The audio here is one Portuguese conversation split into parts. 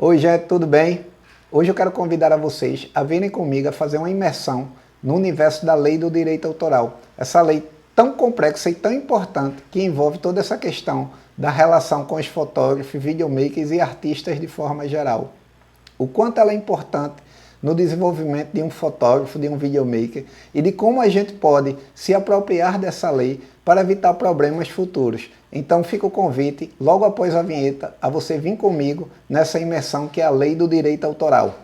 Oi, gente, tudo bem? Hoje eu quero convidar a vocês a virem comigo a fazer uma imersão no universo da lei do direito autoral. Essa lei tão complexa e tão importante que envolve toda essa questão da relação com os fotógrafos, videomakers e artistas de forma geral. O quanto ela é importante no desenvolvimento de um fotógrafo, de um videomaker e de como a gente pode se apropriar dessa lei para evitar problemas futuros. Então fica o convite, logo após a vinheta, a você vir comigo nessa imersão que é a lei do direito autoral.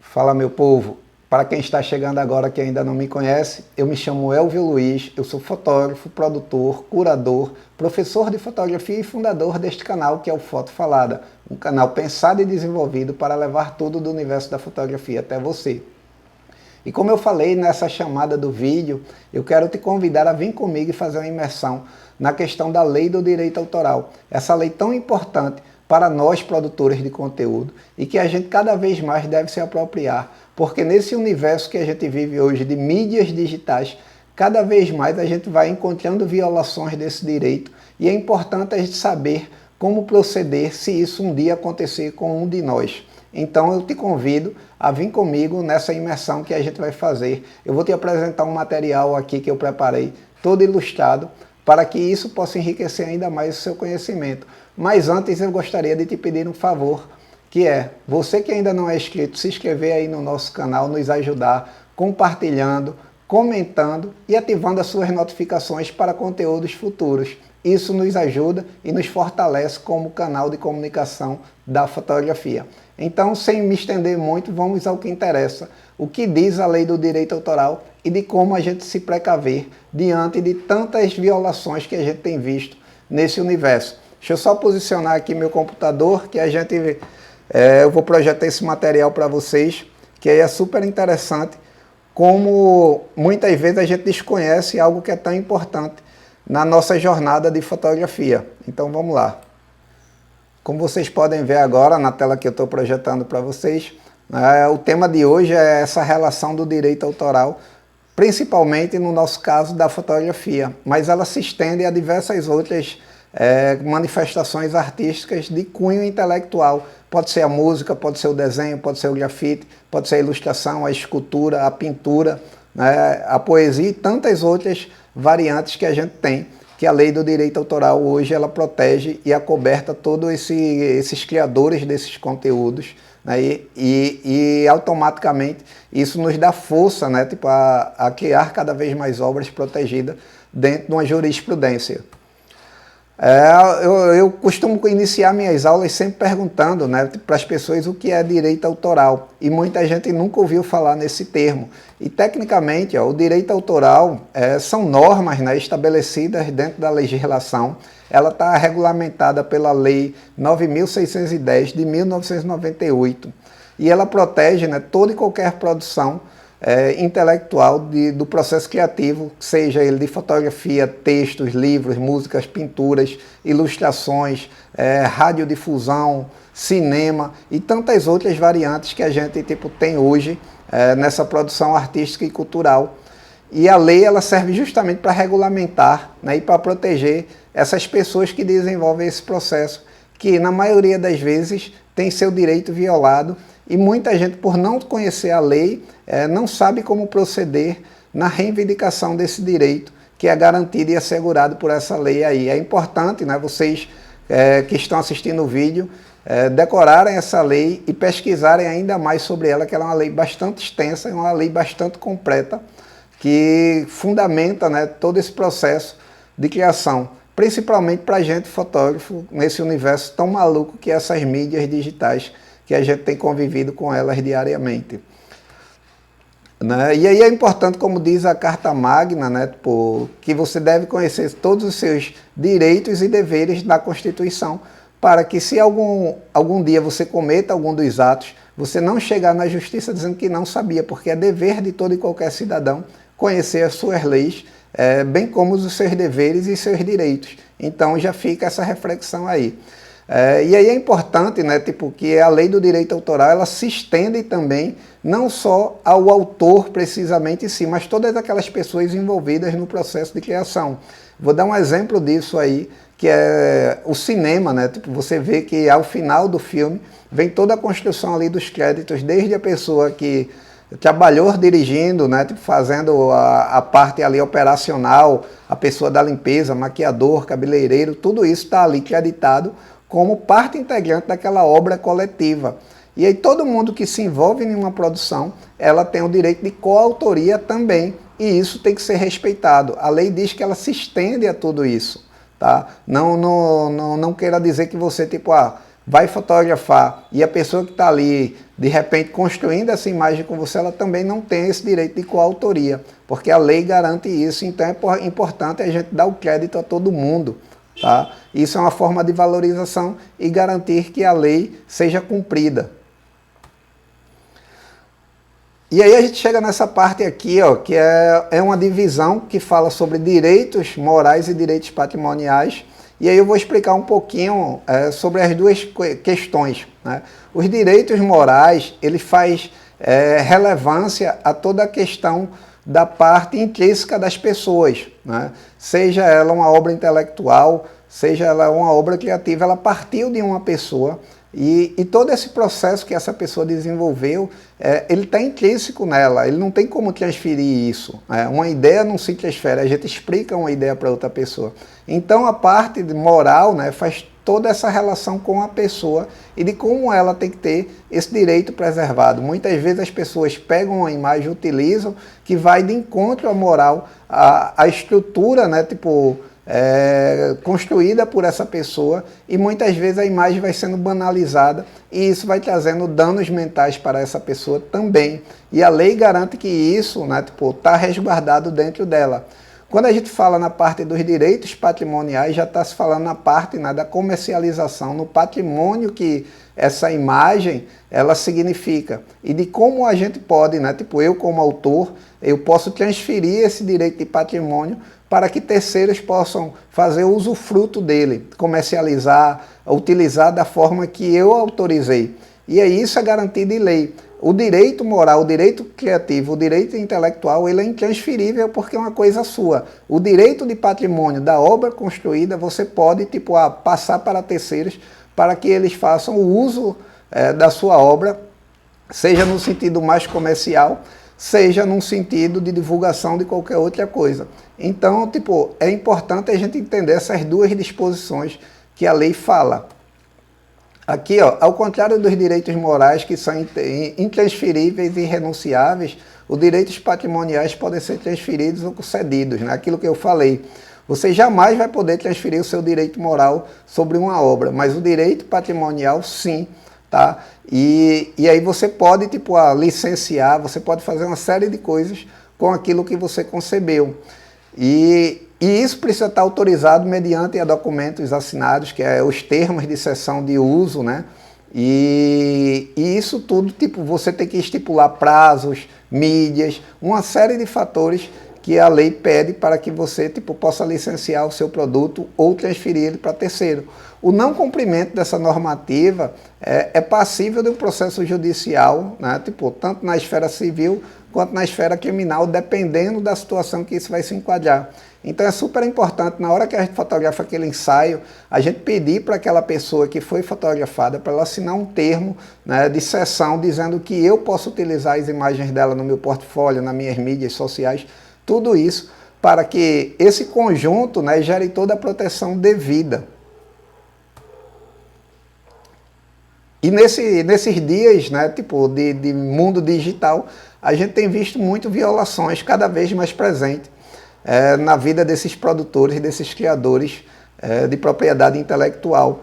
Fala, meu povo! Para quem está chegando agora que ainda não me conhece, eu me chamo Elvio Luiz, eu sou fotógrafo, produtor, curador, professor de fotografia e fundador deste canal que é o Foto Falada, um canal pensado e desenvolvido para levar tudo do universo da fotografia até você. E como eu falei nessa chamada do vídeo, eu quero te convidar a vir comigo e fazer uma imersão na questão da lei do direito autoral, essa lei tão importante para nós produtores de conteúdo e que a gente cada vez mais deve se apropriar, porque nesse universo que a gente vive hoje de mídias digitais, cada vez mais a gente vai encontrando violações desse direito e é importante a gente saber como proceder se isso um dia acontecer com um de nós. Então eu te convido a vir comigo nessa imersão que a gente vai fazer. Eu vou te apresentar um material aqui que eu preparei, todo ilustrado, para que isso possa enriquecer ainda mais o seu conhecimento. Mas antes eu gostaria de te pedir um favor, que é, você que ainda não é inscrito, se inscrever aí no nosso canal, nos ajudar, compartilhando, comentando e ativando as suas notificações para conteúdos futuros. Isso nos ajuda e nos fortalece como canal de comunicação da fotografia. Então, sem me estender muito, vamos ao que interessa. O que diz a lei do direito autoral e de como a gente se precaver diante de tantas violações que a gente tem visto nesse universo. Deixa eu só posicionar aqui meu computador, que eu vou projetar esse material para vocês, que aí é super interessante, como muitas vezes a gente desconhece algo que é tão importante na nossa jornada de fotografia. Então vamos lá. Como vocês podem ver agora na tela que eu estou projetando para vocês, o tema de hoje é essa relação do direito autoral, principalmente no nosso caso da fotografia, mas ela se estende a diversas outras manifestações artísticas de cunho intelectual. Pode ser a música, pode ser o desenho, pode ser o grafite, pode ser a ilustração, a escultura, a pintura, a poesia e tantas outras variantes que a gente tem, que a lei do direito autoral hoje ela protege e acoberta todos esses criadores desses conteúdos, né? E automaticamente isso nos dá força, né? Tipo, a criar cada vez mais obras protegidas dentro de uma jurisprudência. Eu costumo iniciar minhas aulas sempre perguntando, né, para as pessoas o que é direito autoral, e muita gente nunca ouviu falar nesse termo. E tecnicamente, o direito autoral são normas, né, estabelecidas dentro da legislação. Ela está regulamentada pela Lei 9.610 de 1998 e ela protege, né, toda e qualquer produção intelectual do processo criativo, seja ele de fotografia, textos, livros, músicas, pinturas, ilustrações, radiodifusão, cinema e tantas outras variantes que a gente tem hoje nessa produção artística e cultural. E a lei ela serve justamente para regulamentar, né, e para proteger essas pessoas que desenvolvem esse processo, que na maioria das vezes tem seu direito violado. E muita gente, por não conhecer a lei, não sabe como proceder na reivindicação desse direito que é garantido e assegurado por essa lei aí. É importante, né, vocês que estão assistindo o vídeo decorarem essa lei e pesquisarem ainda mais sobre ela, que ela é uma lei bastante extensa, é uma lei bastante completa, que fundamenta, né, todo esse processo de criação, principalmente para a gente fotógrafo, nesse universo tão maluco que é essas mídias digitais, que a gente tem convivido com elas diariamente. Né? E aí é importante, como diz a Carta Magna, né, que você deve conhecer todos os seus direitos e deveres da Constituição, para que se algum dia você cometa algum dos atos, você não chegar na justiça dizendo que não sabia, porque é dever de todo e qualquer cidadão conhecer as suas leis, bem como os seus deveres e seus direitos. Então já fica essa reflexão aí. E aí é importante, né, que a lei do direito autoral ela se estende também não só ao autor precisamente em si, mas todas aquelas pessoas envolvidas no processo de criação. Vou dar um exemplo disso aí, que é o cinema, né? Tipo, você vê que ao final do filme vem toda a construção ali dos créditos, desde a pessoa que trabalhou dirigindo, né? Tipo, fazendo a parte ali operacional, a pessoa da limpeza, maquiador, cabeleireiro, tudo isso está ali creditado como parte integrante daquela obra coletiva. E aí todo mundo que se envolve em uma produção, ela tem o direito de coautoria também, e isso tem que ser respeitado. A lei diz que ela se estende a tudo isso, tá? Não queira dizer que você, tipo, vai fotografar e a pessoa que está ali, de repente, construindo essa imagem com você, ela também não tem esse direito de coautoria, porque a lei garante isso, então é importante a gente dar o crédito a todo mundo. Tá? Isso é uma forma de valorização e garantir que a lei seja cumprida. E aí a gente chega nessa parte aqui, ó, que é uma divisão que fala sobre direitos morais e direitos patrimoniais. E aí eu vou explicar um pouquinho sobre as duas questões, né? Os direitos morais, ele faz relevância a toda a questão da parte intrínseca das pessoas, né? Seja ela uma obra intelectual, seja ela uma obra criativa, ela partiu de uma pessoa e todo esse processo que essa pessoa desenvolveu, ele está intrínseco nela, ele não tem como transferir isso. Uma ideia não se transfere, a gente explica uma ideia para outra pessoa. Então a parte moral, né, faz toda essa relação com a pessoa e de como ela tem que ter esse direito preservado. Muitas vezes as pessoas pegam uma imagem e utilizam que vai de encontro à moral, à estrutura, né, tipo, construída por essa pessoa, e muitas vezes a imagem vai sendo banalizada e isso vai trazendo danos mentais para essa pessoa também. E a lei garante que isso, né, tipo, está resguardado dentro dela. Quando a gente fala na parte dos direitos patrimoniais, já está se falando na parte, né, da comercialização, no patrimônio que essa imagem ela significa. E de como a gente pode, né, tipo, eu como autor, eu posso transferir esse direito de patrimônio para que terceiros possam fazer usufruto dele, comercializar, utilizar da forma que eu autorizei. E aí isso é garantido em lei. O direito moral, o direito criativo, o direito intelectual, ele é intransferível porque é uma coisa sua. O direito de patrimônio da obra construída, você pode, tipo, passar para terceiros para que eles façam o uso da sua obra, seja no sentido mais comercial, seja num sentido de divulgação de qualquer outra coisa. Então, tipo, é importante a gente entender essas duas disposições que a lei fala. Aqui, ó, ao contrário dos direitos morais, que são intransferíveis e irrenunciáveis, os direitos patrimoniais podem ser transferidos ou concedidos, né? Aquilo que eu falei. Você jamais vai poder transferir o seu direito moral sobre uma obra, mas o direito patrimonial, sim. Tá? E aí você pode, tipo, licenciar, você pode fazer uma série de coisas com aquilo que você concebeu. E isso precisa estar autorizado mediante documentos assinados, que é os termos de cessão de uso, né? E isso tudo, tipo, você tem que estipular prazos, mídias, uma série de fatores que a lei pede para que você, tipo, possa licenciar o seu produto ou transferir ele para terceiro. O não cumprimento dessa normativa é passível de um processo judicial, né? Tipo, tanto na esfera civil quanto na esfera criminal, dependendo da situação que isso vai se enquadrar. Então é super importante, na hora que a gente fotografa aquele ensaio, a gente pedir para aquela pessoa que foi fotografada, para ela assinar um termo, né, de cessão, dizendo que eu posso utilizar as imagens dela no meu portfólio, nas minhas mídias sociais, tudo isso para que esse conjunto, né, gere toda a proteção devida. E nesses dias, né, tipo, de mundo digital, a gente tem visto muito violações cada vez mais presentes na vida desses produtores, desses criadores de propriedade intelectual.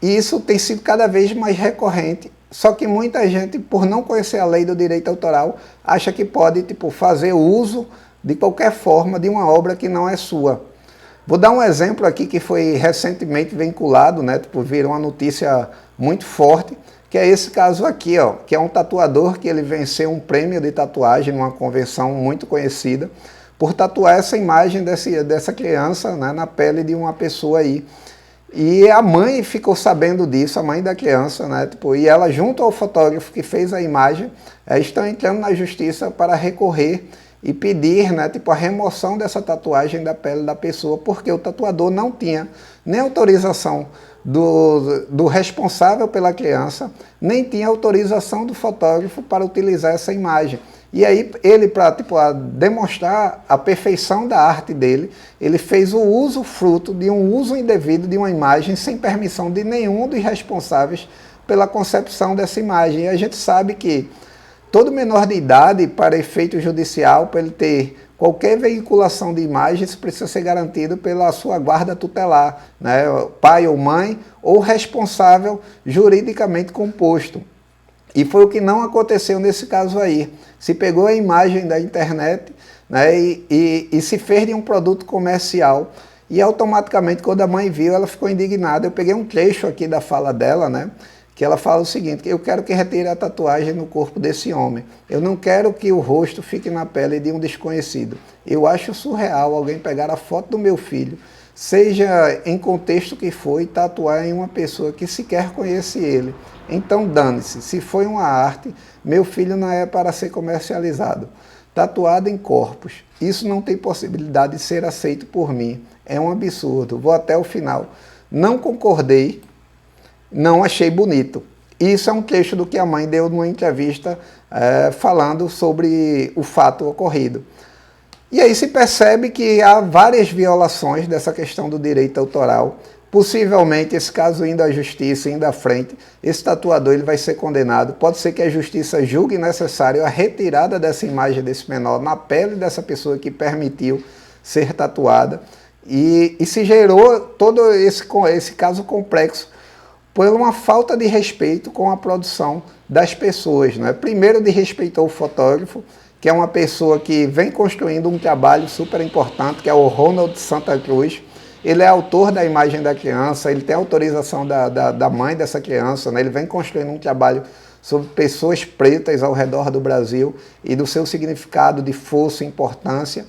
E isso tem sido cada vez mais recorrente, só que muita gente, por não conhecer a lei do direito autoral, acha que pode, tipo, fazer uso de qualquer forma de uma obra que não é sua. Vou dar um exemplo aqui que foi recentemente vinculado, né, tipo, virou uma notícia muito forte, que é esse caso aqui, ó, que é um tatuador que ele venceu um prêmio de tatuagem numa convenção muito conhecida, por tatuar essa imagem dessa criança, né, na pele de uma pessoa aí. E a mãe ficou sabendo disso, a mãe da criança, né, tipo, e ela, junto ao fotógrafo que fez a imagem, estão entrando na justiça para recorrer e pedir, né, tipo, a remoção dessa tatuagem da pele da pessoa, porque o tatuador não tinha nem autorização do responsável pela criança, nem tinha autorização do fotógrafo para utilizar essa imagem. E aí ele, para tipo, demonstrar a perfeição da arte dele, ele fez o uso fruto de um uso indevido de uma imagem sem permissão de nenhum dos responsáveis pela concepção dessa imagem. E a gente sabe que todo menor de idade, para efeito judicial, para ele ter qualquer veiculação de imagens, precisa ser garantido pela sua guarda tutelar, né? Pai ou mãe, ou responsável juridicamente composto. E foi o que não aconteceu nesse caso aí. Se pegou a imagem da internet, né, e se fez de um produto comercial. E automaticamente, quando a mãe viu, ela ficou indignada. Eu peguei um trecho aqui da fala dela, né, que ela fala o seguinte: eu quero que retire a tatuagem no corpo desse homem. Eu não quero que o rosto fique na pele de um desconhecido. Eu acho surreal alguém pegar a foto do meu filho, seja em contexto que for, e tatuar em uma pessoa que sequer conhece ele. Então dane-se, se foi uma arte, meu filho não é para ser comercializado. Tatuado em corpos, isso não tem possibilidade de ser aceito por mim. É um absurdo, vou até o final. Não concordei, não achei bonito. Isso é um trecho do que a mãe deu numa entrevista falando sobre o fato ocorrido. E aí se percebe que há várias violações dessa questão do direito autoral. Possivelmente, esse caso indo à justiça, indo à frente, esse tatuador ele vai ser condenado. Pode ser que a justiça julgue necessário a retirada dessa imagem desse menor na pele dessa pessoa que permitiu ser tatuada. E se gerou todo esse caso complexo por uma falta de respeito com a produção das pessoas, né? Primeiro, desrespeitou o fotógrafo, que é uma pessoa que vem construindo um trabalho super importante, que é o Ronald Santa Cruz. Ele é autor da imagem da criança, ele tem autorização da mãe dessa criança, né? Ele vem construindo um trabalho sobre pessoas pretas ao redor do Brasil e do seu significado de força e importância.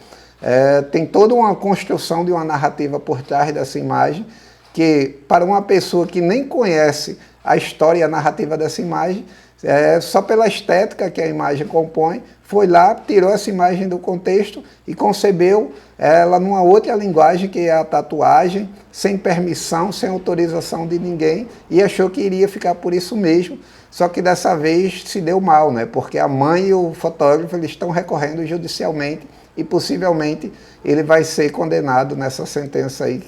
Tem toda uma construção de uma narrativa por trás dessa imagem, que para uma pessoa que nem conhece a história e a narrativa dessa imagem, só pela estética que a imagem compõe, foi lá, tirou essa imagem do contexto e concebeu ela numa outra linguagem, que é a tatuagem, sem permissão, sem autorização de ninguém, e achou que iria ficar por isso mesmo, só que dessa vez se deu mal, né? Porque a mãe e o fotógrafo eles estão recorrendo judicialmente e possivelmente ele vai ser condenado nessa sentença aí,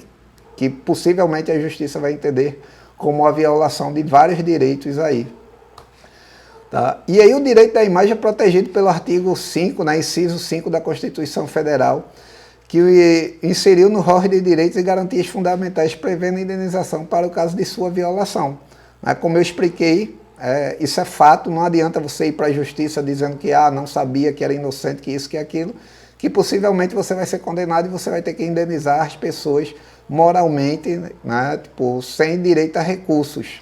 que possivelmente a justiça vai entender como a violação de vários direitos aí. Tá? E aí o direito da imagem é protegido pelo artigo 5, né, inciso 5 da Constituição Federal, que inseriu no rol de direitos e garantias fundamentais, prevendo indenização para o caso de sua violação. Como eu expliquei, isso é fato, não adianta você ir para a justiça dizendo que não sabia, que era inocente, que isso, que aquilo, que possivelmente você vai ser condenado e você vai ter que indenizar as pessoas moralmente, né, tipo, sem direito a recursos.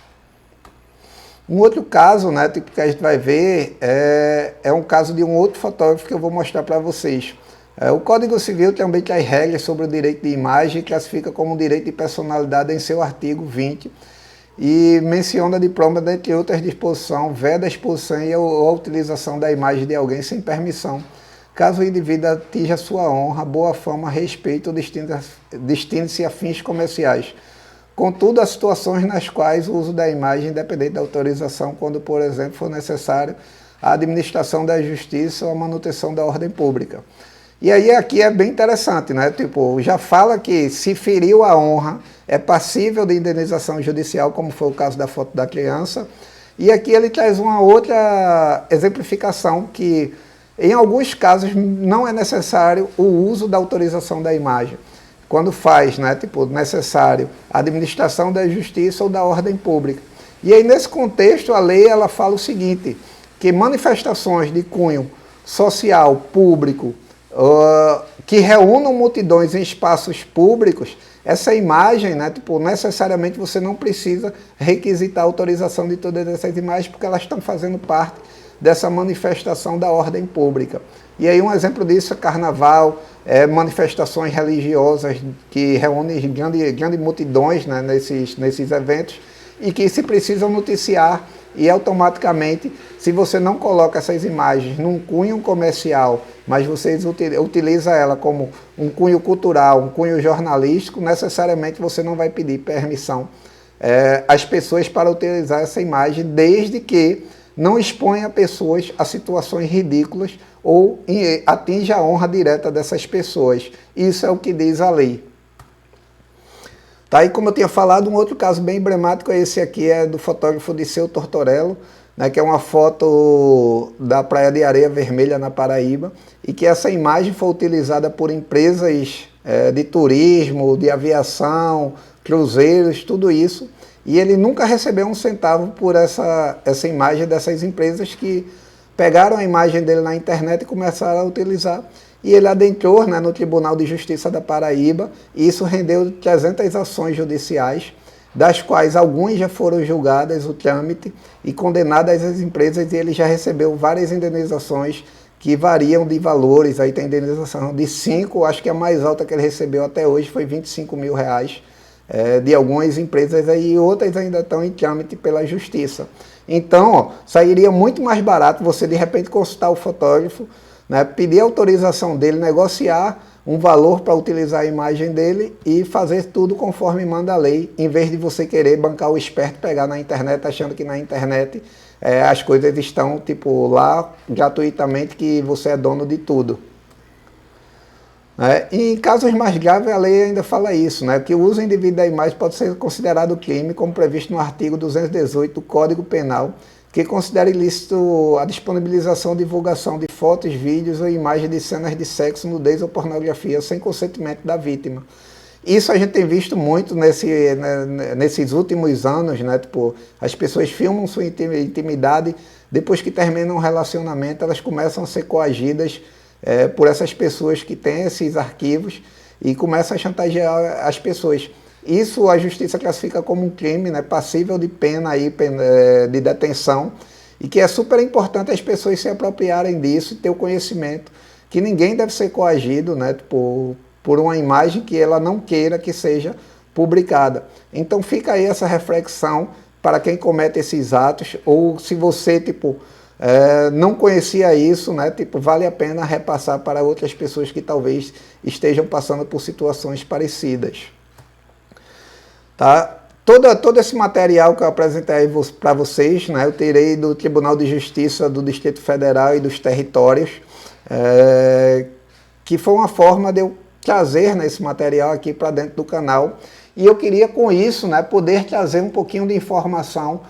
Um outro caso, né, tipo, que a gente vai ver é um caso de um outro fotógrafo que eu vou mostrar para vocês. O Código Civil também traz regras sobre o direito de imagem e classifica como direito de personalidade em seu artigo 20 e menciona diploma, dentre outras disposições, veda a exposição e a utilização da imagem de alguém sem permissão, caso o indivíduo atinja sua honra, boa fama, respeito ou destine-se a fins comerciais. Contudo, há situações nas quais o uso da imagem, independente da autorização, quando, por exemplo, for necessário a administração da justiça ou a manutenção da ordem pública. E aí aqui é bem interessante, né? Tipo, já fala que se feriu a honra, é passível de indenização judicial, como foi o caso da foto da criança. E aqui ele traz uma outra exemplificação que, em alguns casos, não é necessário o uso da autorização da imagem. Quando faz, né, tipo, necessário a administração da justiça ou da ordem pública. E aí, nesse contexto, a lei ela fala o seguinte, que manifestações de cunho social, público, que reúnam multidões em espaços públicos, essa imagem, né, tipo, necessariamente você não precisa requisitar a autorização de todas essas imagens, porque elas estão fazendo parte dessa manifestação da ordem pública. E aí um exemplo disso é carnaval, manifestações religiosas que reúnem grandes multidões, né, nesses eventos, e que se precisam noticiar, e automaticamente, se você não coloca essas imagens num cunho comercial, mas você utiliza ela como um cunho cultural, um cunho jornalístico, necessariamente você não vai pedir permissão às pessoas para utilizar essa imagem, desde que não exponha pessoas a situações ridículas ou atinja a honra direta dessas pessoas. Isso é o que diz a lei. Tá, e como eu tinha falado, um outro caso bem emblemático é esse aqui, é do fotógrafo Disseu Tortorello, né, que é uma foto da Praia de Areia Vermelha, na Paraíba, e que essa imagem foi utilizada por empresas de turismo, de aviação, cruzeiros, tudo isso, e ele nunca recebeu um centavo por essa imagem dessas empresas que pegaram a imagem dele na internet e começaram a utilizar. E ele adentrou, né, no Tribunal de Justiça da Paraíba, e isso rendeu 300 ações judiciais, das quais algumas já foram julgadas, o trâmite, e condenadas as empresas, e ele já recebeu várias indenizações que variam de valores. Aí tem indenização de 5, acho que a mais alta que ele recebeu até hoje foi R$25 mil, de algumas empresas, aí, e outras ainda estão em trâmite pela Justiça. Então, ó, sairia muito mais barato você de repente consultar o fotógrafo, né, pedir autorização dele, negociar um valor para utilizar a imagem dele e fazer tudo conforme manda a lei, em vez de você querer bancar o esperto, pegar na internet, achando que na internet as coisas estão tipo lá gratuitamente, que você é dono de tudo. E em casos mais graves, a lei ainda fala isso, né, que o uso indevido da imagem pode ser considerado crime, como previsto no artigo 218 do Código Penal, que considera ilícito a disponibilização ou divulgação de fotos, vídeos ou imagens de cenas de sexo, nudez ou pornografia sem consentimento da vítima. Isso a gente tem visto muito nesses últimos anos, né? Tipo, as pessoas filmam sua intimidade, depois que terminam um relacionamento, elas começam a ser coagidas por essas pessoas que têm esses arquivos e começam a chantagear as pessoas. Isso a Justiça classifica como um crime, né, passível de pena, de detenção, e que é super importante as pessoas se apropriarem disso e ter o conhecimento que ninguém deve ser coagido, né, por uma imagem que ela não queira que seja publicada. Então fica aí essa reflexão para quem comete esses atos, ou se você não conhecia isso, né, vale a pena repassar para outras pessoas que talvez estejam passando por situações parecidas. Tá? Todo esse material que eu apresentei para vocês, né, eu tirei do Tribunal de Justiça do Distrito Federal e dos Territórios, que foi uma forma de eu trazer, né, esse material aqui para dentro do canal. E eu queria, com isso, né, poder trazer um pouquinho de informação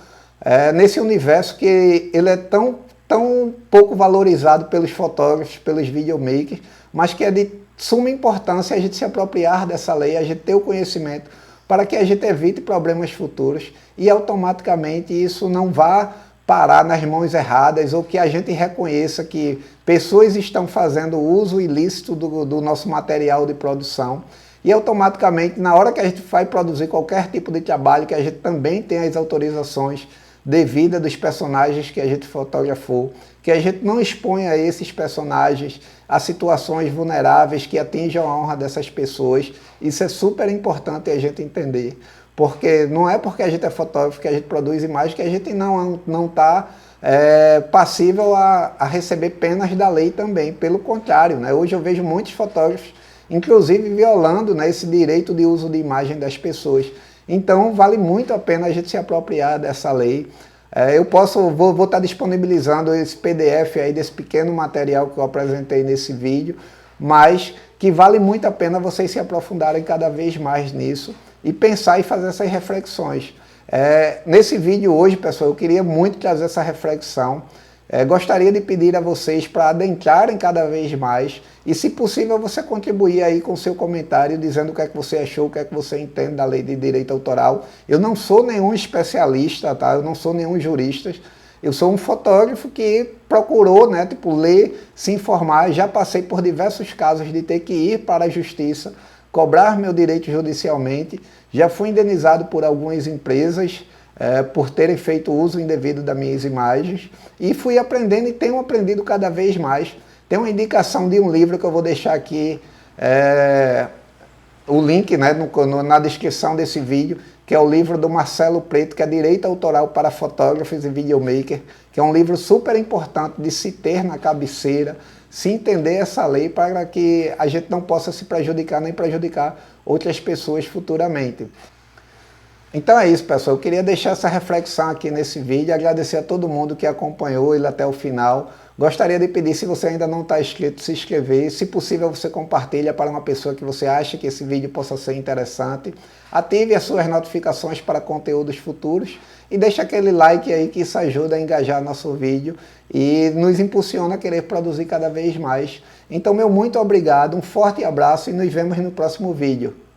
nesse universo que ele é tão pouco valorizado pelos fotógrafos, pelos videomakers, mas que é de suma importância a gente se apropriar dessa lei, a gente ter o conhecimento, para que a gente evite problemas futuros e automaticamente isso não vá parar nas mãos erradas, ou que a gente reconheça que pessoas estão fazendo uso ilícito do nosso material de produção, e automaticamente, na hora que a gente vai produzir qualquer tipo de trabalho, que a gente também tenha as autorizações devidas dos personagens que a gente fotografou, que a gente não exponha esses personagens a situações vulneráveis que atinjam a honra dessas pessoas. Isso é super importante a gente entender, porque não é porque a gente é fotógrafo que a gente produz imagens que a gente não está passível a receber penas da lei também. Pelo contrário, né? Hoje eu vejo muitos fotógrafos, inclusive violando, né, esse direito de uso de imagem das pessoas. Então vale muito a pena a gente se apropriar dessa lei. Eu vou estar disponibilizando esse PDF aí desse pequeno material que eu apresentei nesse vídeo, mas que vale muito a pena vocês se aprofundarem cada vez mais nisso e pensar e fazer essas reflexões. Nesse vídeo hoje, pessoal, eu queria muito trazer essa reflexão. Gostaria de pedir a vocês para adentrarem cada vez mais e, se possível, você contribuir aí com seu comentário, dizendo o que é que você achou, o que é que você entende da lei de direito autoral. Eu não sou nenhum especialista, tá? Eu não sou nenhum jurista. Eu sou um fotógrafo que procurou, né, ler, se informar. Já passei por diversos casos de ter que ir para a justiça, cobrar meu direito judicialmente. Já fui indenizado por algumas empresas por terem feito uso indevido das minhas imagens, e fui aprendendo e tenho aprendido cada vez mais. Tem uma indicação de um livro que eu vou deixar aqui, o link, né, na descrição desse vídeo, que é o livro do Marcelo Preto, que é Direito Autoral para Fotógrafos e Videomaker, que é um livro super importante de se ter na cabeceira, se entender essa lei para que a gente não possa se prejudicar nem prejudicar outras pessoas futuramente. Então é isso, pessoal. Eu queria deixar essa reflexão aqui nesse vídeo, agradecer a todo mundo que acompanhou ele até o final. Gostaria de pedir, se você ainda não está inscrito, se inscrever. Se possível, você compartilha para uma pessoa que você acha que esse vídeo possa ser interessante. Ative as suas notificações para conteúdos futuros e deixe aquele like aí, que isso ajuda a engajar nosso vídeo e nos impulsiona a querer produzir cada vez mais. Então, meu muito obrigado, um forte abraço e nos vemos no próximo vídeo.